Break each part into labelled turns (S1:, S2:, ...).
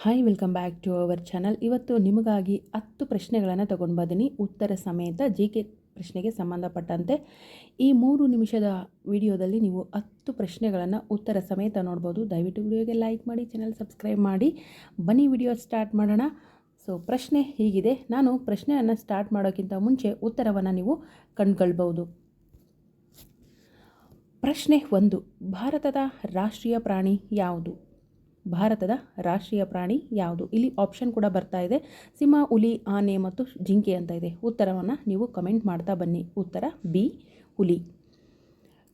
S1: Hi welcome back to our channel. ಇವತ್ತು ನಿಮಗಾಗಿ 10 ಪ್ರಶ್ನೆಗಳನ್ನು ತಗೊಂಡು ಬಂದಿನಿ, ಉತ್ತರ ಸಮೇತ ಕೆ ಪ್ರಶ್ನೆಗೆ ಸಂಬಂಧಪಟ್ಟಂತೆ. ಈ 3 ನಿಮಿಷದ ವಿಡಿಯೋದಲ್ಲಿ ನೀವು 10 ಪ್ರಶ್ನೆಗಳನ್ನು ಉತ್ತರ ಸಮೇತ ನೋಡ್ಬೋದು. ದಯವಿಟ್ಟು ವಿಡಿಯೋಗೆ ಲೈಕ್ ಮಾಡಿ, ಚಾನಲ್ ಸಬ್ಸ್ಕ್ರೈಬ್ ಮಾಡಿ. ಬನ್ನಿ ವಿಡಿಯೋ ಸ್ಟಾರ್ಟ್ ಮಾಡೋಣ. ಸೊ ಪ್ರಶ್ನೆ ಹೀಗಿದೆ. ನಾನು ಪ್ರಶ್ನೆಯನ್ನು ಸ್ಟಾರ್ಟ್ ಮಾಡೋಕ್ಕಿಂತ ಮುಂಚೆ ಉತ್ತರವನ್ನು ನೀವು ಕಂಡುಕೊಳ್ಬೋದು. ಪ್ರಶ್ನೆ 1, ಭಾರತದ ರಾಷ್ಟ್ರೀಯ ಪ್ರಾಣಿ ಯಾವುದು? ಭಾರತದ ರಾಷ್ಟ್ರೀಯ ಪ್ರಾಣಿ ಯಾವುದು? ಇಲ್ಲಿ ಆಪ್ಷನ್ ಕೂಡ ಬರ್ತಾ ಇದೆ, ಸಿಂಹ, ಹುಲಿ, ಆನೆ ಮತ್ತು ಜಿಂಕೆ ಅಂತ ಇದೆ. ಉತ್ತರವನ್ನು ನೀವು ಕಮೆಂಟ್ ಮಾಡ್ತಾ ಬನ್ನಿ. ಉತ್ತರ ಬಿ, ಹುಲಿ.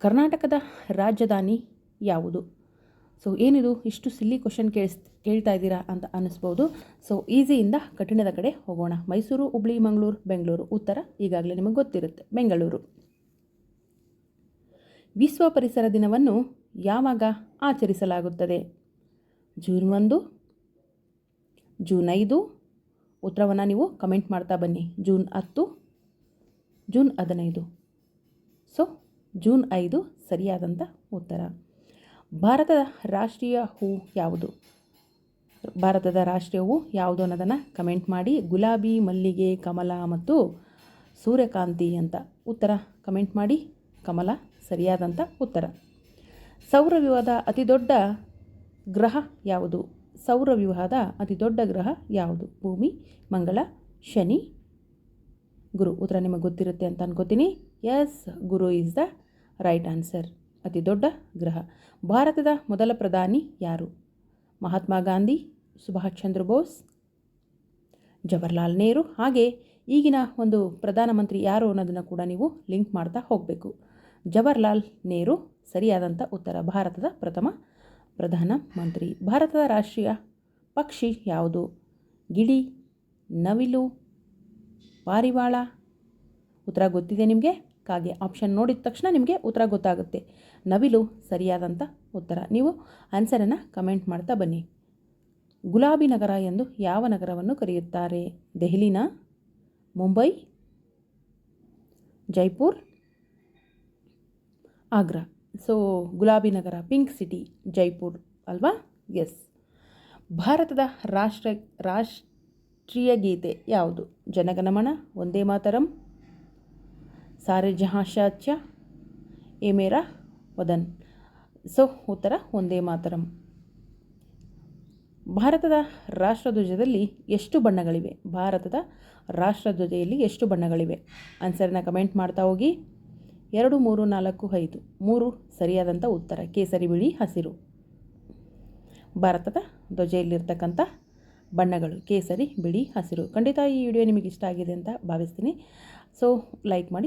S1: ಕರ್ನಾಟಕದ ರಾಜಧಾನಿ ಯಾವುದು? ಸೊ ಏನಿದು ಇಷ್ಟು ಸಿಲ್ಲಿ ಕ್ವಶನ್ ಕೇಳ್ತಾ ಇದ್ದೀರಾ ಅಂತ ಅನ್ನಿಸ್ಬೋದು. ಸೊ ಈಸಿಯಿಂದ ಕಠಿಣದ ಕಡೆ ಹೋಗೋಣ. ಮೈಸೂರು, ಹುಬ್ಳಿ, ಮಂಗಳೂರು, ಬೆಂಗಳೂರು. ಉತ್ತರ ಈಗಾಗಲೇ ನಿಮಗೆ ಗೊತ್ತಿರುತ್ತೆ, ಬೆಂಗಳೂರು. ವಿಶ್ವ ಪರಿಸರ ದಿನವನ್ನು ಯಾವಾಗ ಆಚರಿಸಲಾಗುತ್ತದೆ? June 1, June 5. ಉತ್ತರವನ್ನು ನೀವು ಕಮೆಂಟ್ ಮಾಡ್ತಾ ಬನ್ನಿ. June 10, June 15. ಸೊ ಜೂನ್ 5 ಸರಿಯಾದಂಥ ಉತ್ತರ. ಭಾರತದ ರಾಷ್ಟ್ರೀಯ ಹೂ ಯಾವುದು? ಭಾರತದ ರಾಷ್ಟ್ರೀಯ ಹೂ ಯಾವುದು ಅನ್ನೋದನ್ನು ಕಮೆಂಟ್ ಮಾಡಿ. ಗುಲಾಬಿ, ಮಲ್ಲಿಗೆ, ಕಮಲ ಮತ್ತು ಸೂರ್ಯಕಾಂತಿ ಅಂತ. ಉತ್ತರ ಕಮೆಂಟ್ ಮಾಡಿ. ಕಮಲ ಸರಿಯಾದಂಥ ಉತ್ತರ. ಸೌರವ್ಯೂಹದ ಅತಿದೊಡ್ಡ ಗ್ರಹ ಯಾವುದು? ಸೌರವ್ಯೂಹದ ಅತಿದೊಡ್ಡ ಗ್ರಹ ಯಾವುದು? ಭೂಮಿ, ಮಂಗಳ, ಶನಿ, ಗುರು. ಉತ್ತರ ನಿಮಗೆ ಗೊತ್ತಿರುತ್ತೆ ಅಂತ ಅನ್ಕೋತೀನಿ. Yes, Guru is the right answer. ಅತಿ ದೊಡ್ಡ ಗ್ರಹ. ಭಾರತದ ಮೊದಲ ಪ್ರಧಾನಿ ಯಾರು? ಮಹಾತ್ಮ ಗಾಂಧಿ, ಸುಭಾಷ್ ಚಂದ್ರ ಬೋಸ್, ಜವಾಹರ್ಲಾಲ್ ನೆಹರು. ಹಾಗೆ ಈಗಿನ ಒಂದು ಪ್ರಧಾನಮಂತ್ರಿ ಯಾರು ಅನ್ನೋದನ್ನು ಕೂಡ ನೀವು ಲಿಂಕ್ ಮಾಡ್ತಾ ಹೋಗಬೇಕು. ಜವಾಹರ್ಲಾಲ್ ನೆಹರು ಸರಿಯಾದಂಥ ಉತ್ತರ. ಭಾರತದ ಪ್ರಥಮ ಪ್ರಧಾನಮಂತ್ರಿ. ಭಾರತದ ರಾಷ್ಟ್ರೀಯ ಪಕ್ಷಿ ಯಾವುದು? ಗಿಳಿ, ನವಿಲು, ಪಾರಿವಾಳ. ಉತ್ತರ ಗೊತ್ತಿದೆ ನಿಮಗೆ. ಕಾಗೆ. ಆಪ್ಷನ್ ನೋಡಿದ ತಕ್ಷಣ ನಿಮಗೆ ಉತ್ತರ ಗೊತ್ತಾಗುತ್ತೆ. ನವಿಲು ಸರಿಯಾದಂಥ ಉತ್ತರ. ನೀವು ಆನ್ಸರನ್ನು ಕಮೆಂಟ್ ಮಾಡ್ತಾ ಬನ್ನಿ. ಗುಲಾಬಿ ನಗರ ಎಂದು ಯಾವ ನಗರವನ್ನು ಕರೆಯುತ್ತಾರೆ? ದೆಹಲಿನ, ಮುಂಬೈ, ಜೈಪುರ್, ಆಗ್ರಾ. ಸೊ ಗುಲಾಬಿ ನಗರ, ಪಿಂಕ್ ಸಿಟಿ, ಜೈಪುರ್ ಅಲ್ವಾ? ಎಸ್. ಭಾರತದ ರಾಷ್ಟ್ರೀಯ ಗೀತೆ ಯಾವುದು? ಜನಗಣಮನ, ವಂದೇ ಮಾತರಂ, ಸಾರೆ ಜಹಾಂ ಸೆ ಅಚ್ಚಾ, ಯೇ ಮೇರಾ ವತನ್. ಸೊ ಉತ್ತರ ವಂದೇ ಮಾತರಂ. ಭಾರತದ ರಾಷ್ಟ್ರಧ್ವಜದಲ್ಲಿ ಎಷ್ಟು ಬಣ್ಣಗಳಿವೆ? ಭಾರತದ ರಾಷ್ಟ್ರಧ್ವಜದಲ್ಲಿ ಎಷ್ಟು ಬಣ್ಣಗಳಿವೆ? ಆನ್ಸರ್ನ ಕಮೆಂಟ್ ಮಾಡ್ತಾ ಹೋಗಿ. 2, 3, 4, 5. 3 ಸರಿಯಾದಂಥ ಉತ್ತರ. ಕೇಸರಿ, ಬಿಳಿ, ಹಸಿರು. ಭಾರತದ ಧ್ವಜದಲ್ಲಿರ್ತಕ್ಕಂಥ ಬಣ್ಣಗಳು ಕೇಸರಿ, ಬಿಳಿ, ಹಸಿರು. ಖಂಡಿತ ಈ ವಿಡಿಯೋ ನಿಮಗೆ ಇಷ್ಟ ಆಗಿದೆ ಅಂತ ಭಾವಿಸ್ತೀನಿ. ಸೊ ಲೈಕ್ ಮಾಡಿ.